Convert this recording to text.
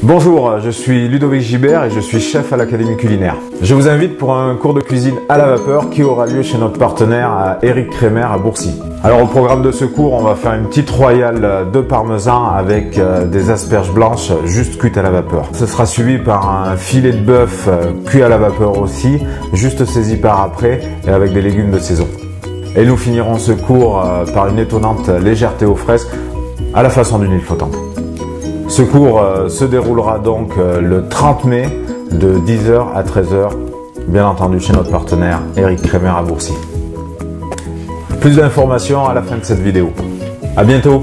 Bonjour, je suis Ludovic Gibert et je suis chef à l'Académie culinaire. Je vous invite pour un cours de cuisine à la vapeur qui aura lieu chez notre partenaire Eric Kremer à Bourcy. Alors au programme de ce cours, on va faire une petite royale de parmesan avec des asperges blanches juste cuites à la vapeur. Ce sera suivi par un filet de bœuf cuit à la vapeur aussi, juste saisi par après et avec des légumes de saison. Et nous finirons ce cours par une étonnante légèreté aux fraises à la façon d'une île flottante. Ce cours se déroulera donc le 30 mai de 10h à 13h, bien entendu chez notre partenaire Eric Kremer à Bourcy. Plus d'informations à la fin de cette vidéo. À bientôt!